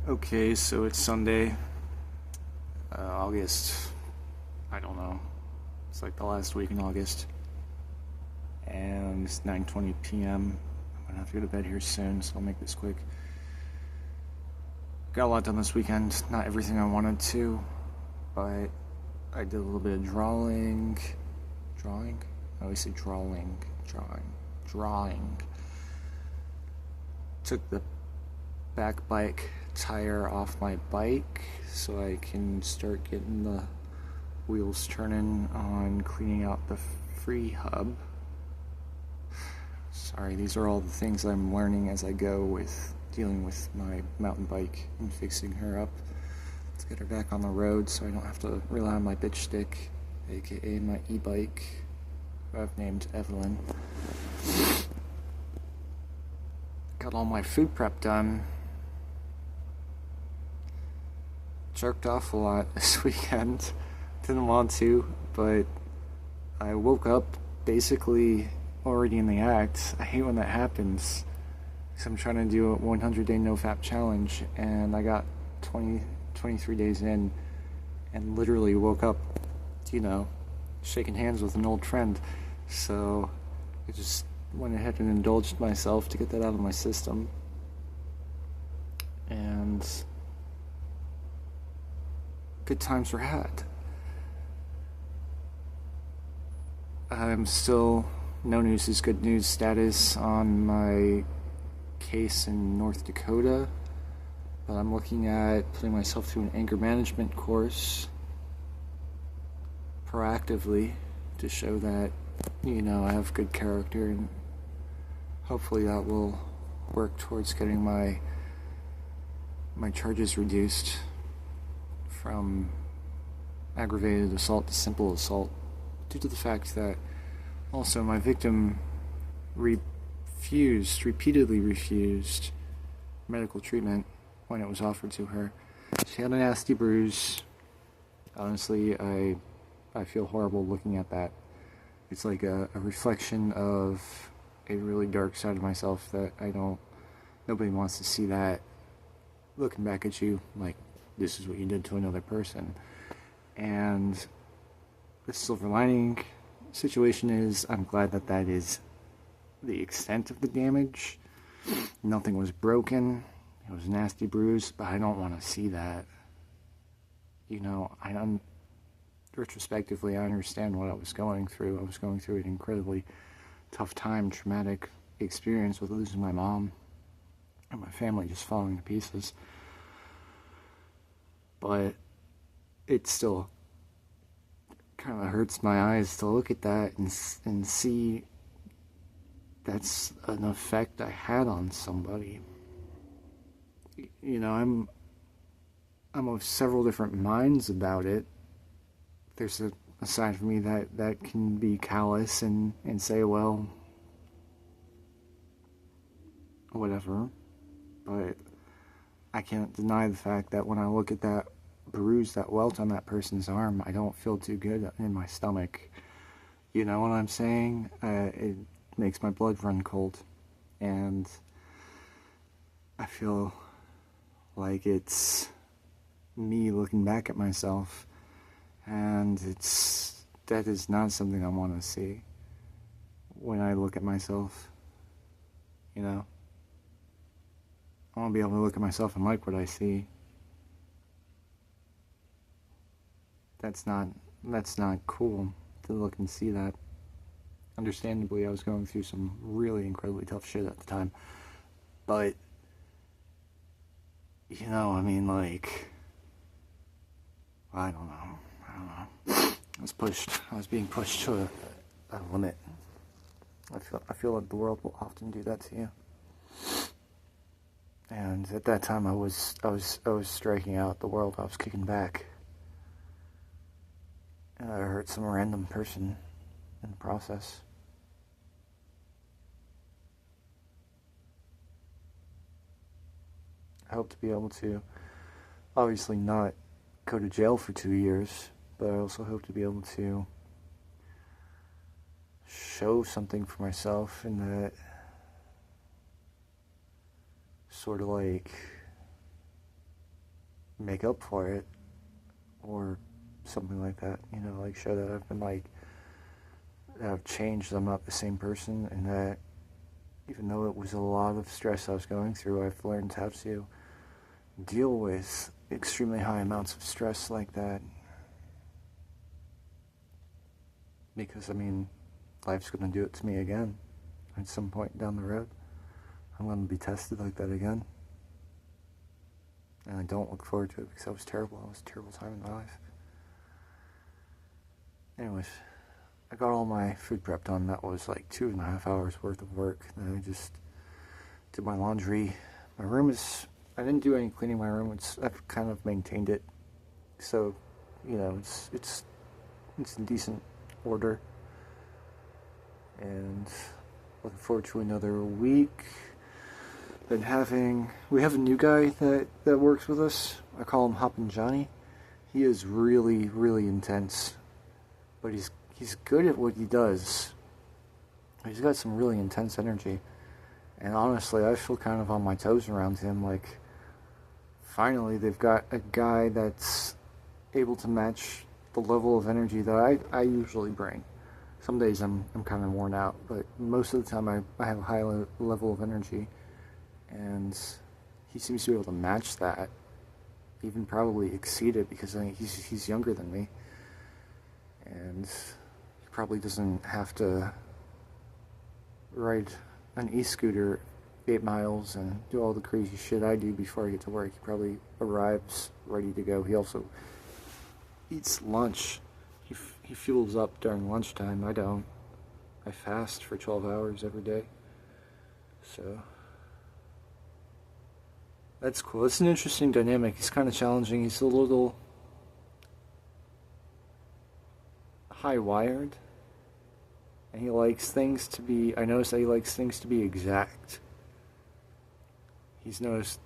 Okay, so it's Sunday, August, I don't know, it's like the last week in August, and it's 9:20 p.m. I'm gonna have to go to bed here soon, so I'll make this quick. Got a lot done this weekend, not everything I wanted to, but I did a little bit of drawing? I always say drawing. Took the back bike tire off my bike so I can start getting the wheels turning on cleaning out the free hub. Sorry, these are all the things I'm learning as I go with dealing with my mountain bike and fixing her up. Let's get her back on the road so I don't have to rely on my bitch stick, aka my e-bike, who I've named Evelyn. Got all my food prep done. Jerked off a lot this weekend. Didn't want to, but I woke up basically already in the act. I hate when that happens, because I'm trying to do a 100-day no-fap challenge, and I got 23 days in, and literally woke up, shaking hands with an old friend. So I just went ahead and indulged myself to get that out of my system. And good times were had. I'm still no news is good news status on my case in North Dakota, but I'm looking at putting myself through an anger management course proactively to show that, I have good character, and hopefully that will work towards getting my charges reduced from aggravated assault to simple assault, due to the fact that also my victim repeatedly refused medical treatment when it was offered to her. She had a nasty bruise. Honestly, I feel horrible looking at that. It's like a reflection of a really dark side of myself that nobody wants to see that looking back at you like this is what you did to another person. And the silver lining situation is I'm glad that is the extent of the damage. Nothing was broken. It was a nasty bruise, but I don't want to see that. Retrospectively, I understand what I was going through. I was going through an incredibly tough time, traumatic experience with losing my mom and my family just falling to pieces. But it still kind of hurts my eyes to look at that and see that's an effect I had on somebody. I'm of several different minds about it. There's a side of me that can be callous and say, well, whatever. But I can't deny the fact that when I look at that bruise, that welt on that person's arm, I don't feel too good in my stomach. You know what I'm saying? It makes my blood run cold. And I feel like it's me looking back at myself, and that is not something I want to see when I look at myself. I want to be able to look at myself and like what I see. That's not cool to look and see that. Understandably, I was going through some really incredibly tough shit at the time, but I don't know. I was being pushed to a limit. I feel like the world will often do that to you. And at that time I was striking out at the world. I was kicking back. And I hurt some random person in the process. I hope to be able to obviously not go to jail for 2 years, but I also hope to be able to show something for myself in that sort of like make up for it, or something like that, you know, like show that I've been like, that I've changed, I'm not the same person, and that even though it was a lot of stress I was going through, I've learned how to deal with extremely high amounts of stress like that. Because, I mean, life's going to do it to me again at some point down the road. I'm going to be tested like that again. And I don't look forward to it because that was terrible. It was a terrible time in my life. Anyways, I got all my food prep done. That was like 2.5 hours worth of work. Then I just did my laundry. My room is, I didn't do any cleaning my room. I've kind of maintained it. So, you know, it's in decent order. And looking forward to another week. We have a new guy that works with us. I call him Hoppin Johnny. He is really, really intense. But he's good at what he does. He's got some really intense energy. And honestly, I feel kind of on my toes around him. Like, finally, they've got a guy that's able to match the level of energy that I usually bring. Some days I'm kind of worn out, but most of the time I have a high level of energy. And he seems to be able to match that, even probably exceed it, because I think he's younger than me. And he probably doesn't have to ride an e-scooter 8 miles and do all the crazy shit I do before I get to work. He probably arrives ready to go. He also eats lunch. He fuels up during lunchtime. I don't. I fast for 12 hours every day. So that's cool. It's an interesting dynamic. He's kind of challenging. He's a little high-wired. And he likes things to be, I noticed that he likes things to be exact. He's noticed,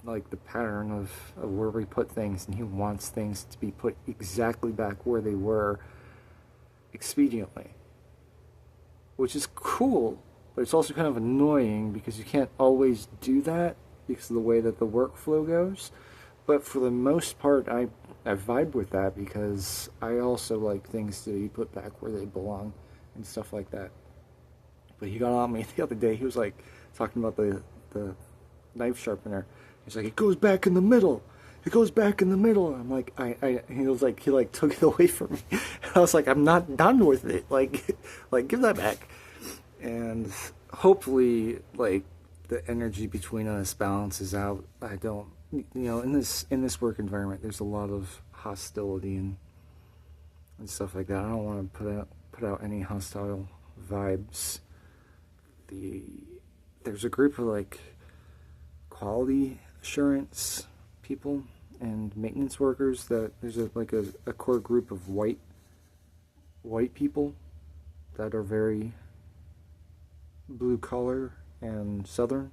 like, the pattern of where we put things, and he wants things to be put exactly back where they were expediently. Which is cool, but it's also kind of annoying because you can't always do that because of the way that the workflow goes. But for the most part, I vibe with that because I also like things to be put back where they belong and stuff like that. But he got on me the other day. He was like talking about the knife sharpener. He's like, it goes back in the middle. It goes back in the middle. I'm like, he was like, he like took it away from me. And I was like, I'm not done with it. Like give that back. And hopefully, like, the energy between us balances out. I don't, you know, in this work environment, there's a lot of hostility and stuff like that. I don't want to put out any hostile vibes. There's a group of like quality assurance people and maintenance workers that there's a core group of white people that are very blue collar and southern,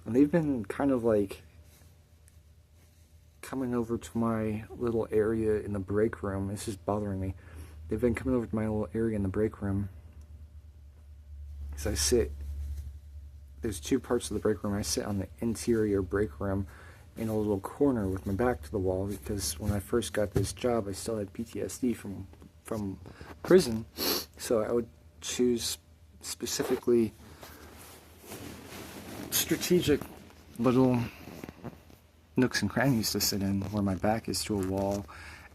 and they've been kind of like coming over to my little area in the break room. It's just bothering me. They've been coming over to my little area in the break room because there's 2 parts of the break room. I sit on the interior break room in a little corner with my back to the wall because when I first got this job, I still had PTSD from prison, so I would choose specifically strategic little nooks and crannies to sit in where my back is to a wall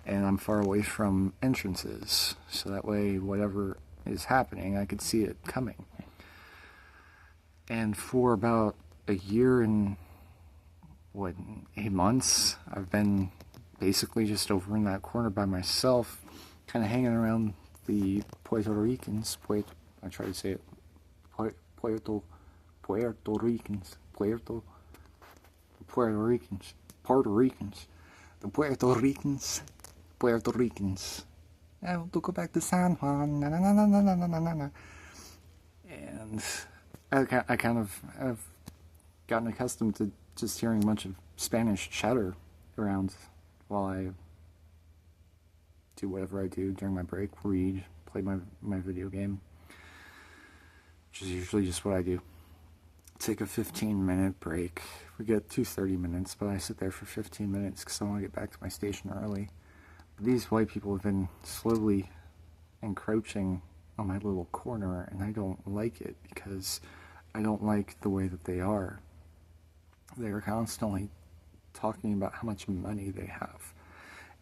and I'm far away from entrances, so that way whatever is happening I could see it coming. And for about a year and 8 months, I've been basically just over in that corner by myself, kind of hanging around the Puerto Ricans. I try to say it. Puerto Ricans. I want to go back to San Juan. Na, na, na, na, na, na, na, na. And I kind of have gotten accustomed to just hearing a bunch of Spanish chatter around while I do whatever I do during my break, read, play my video game, which is usually just what I do. Take a 15-minute break we get to 30 minutes, but I sit there for 15 minutes because I want to get back to my station early. But these white people have been slowly encroaching on my little corner, and I don't like it because I don't like the way that they are. They're constantly talking about how much money they have.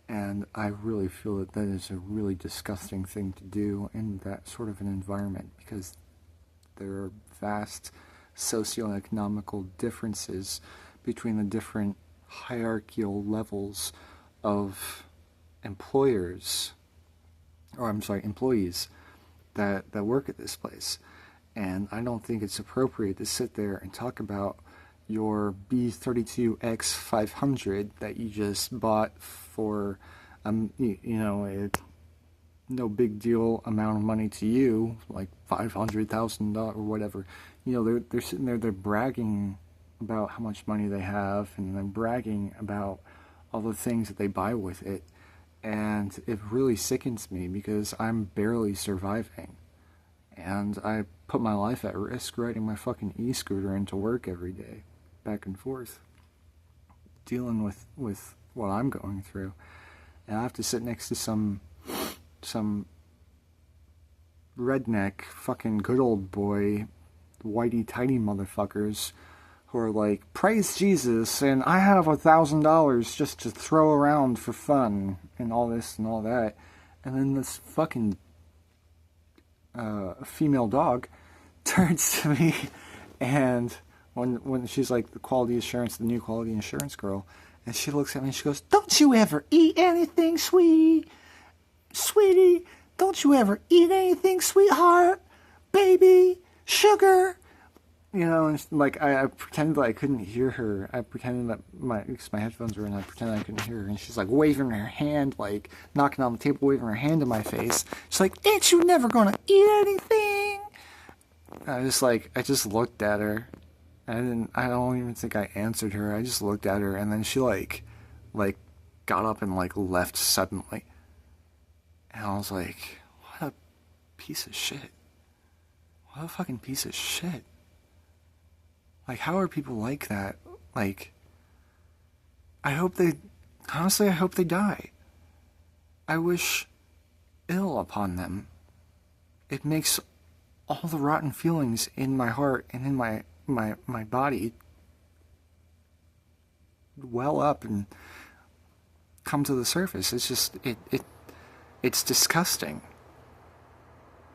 And I really feel that that is a really disgusting thing to do in that sort of an environment, because there are vast socioeconomical differences between the different hierarchical levels of employees that work at this place. And I don't think it's appropriate to sit there and talk about your B32X500 that you just bought for, no big deal amount of money to you, like $500,000 or whatever. They're sitting there, they're bragging about how much money they have, and they're bragging about all the things that they buy with it. And it really sickens me because I'm barely surviving. And I put my life at risk riding my fucking e-scooter into work every day, back and forth, dealing with what I'm going through. And I have to sit next to some redneck fucking good old boy, whitey tighty motherfuckers who are like, praise Jesus, and I have $1,000 just to throw around for fun, and all this and all that. And then this fucking female dog turns to me, and when she's like the new quality assurance girl, and she looks at me and she goes, don't you ever eat anything, sweetie? Don't you ever eat anything, sweetheart? Baby? Sugar? And like I pretended that I couldn't hear her. I pretended that my headphones were in, I pretended I couldn't hear her. And she's like waving her hand, like knocking on the table, waving her hand in my face. She's like, ain't you never gonna eat anything? I just looked at her. I don't even think I answered her. I just looked at her, and then she like got up and like left suddenly. And I was like, what a piece of shit. What a fucking piece of shit. Like, how are people like that? Like, I hope they die. I wish ill upon them. It makes all the rotten feelings in my heart and in my body well up and come to the surface. It's just, it's disgusting.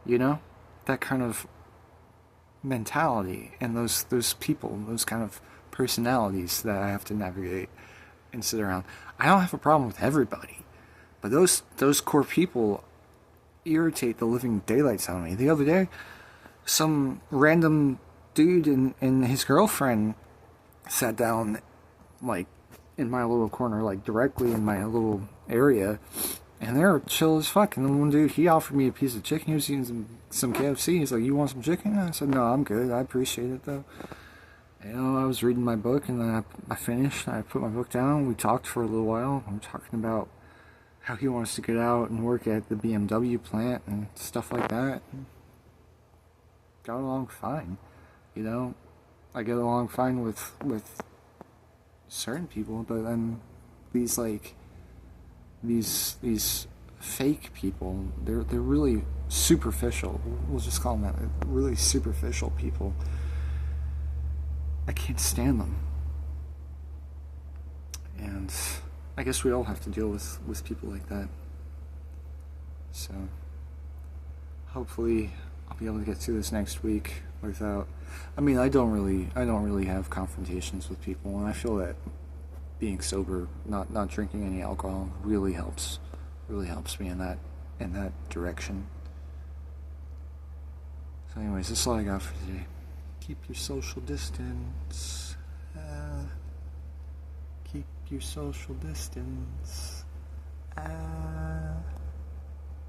That kind of mentality and those people, those kind of personalities that I have to navigate and sit around. I don't have a problem with everybody, but those core people irritate the living daylights out of me. The other day, some random dude and his girlfriend sat down, like, in my little corner, like, directly in my little area, and they're chill as fuck. And then one dude, he offered me a piece of chicken. He was eating some KFC. He's like, you want some chicken? And I said, no, I'm good. I appreciate it, though. I was reading my book, and then I finished. I put my book down. We talked for a little while. We were talking about how he wants to get out and work at the BMW plant and stuff like that. And got along fine. I get along fine with certain people, but then these fake people, they're really superficial. We'll just call them that. Really superficial people. I can't stand them. And I guess we all have to deal with people like that. So hopefully I'll be able to get through this next week without, I don't really have confrontations with people, and I feel that being sober, not drinking any alcohol really helps me in that direction. So anyways, that's all I got for today. Keep your social distance. Keep your social distance.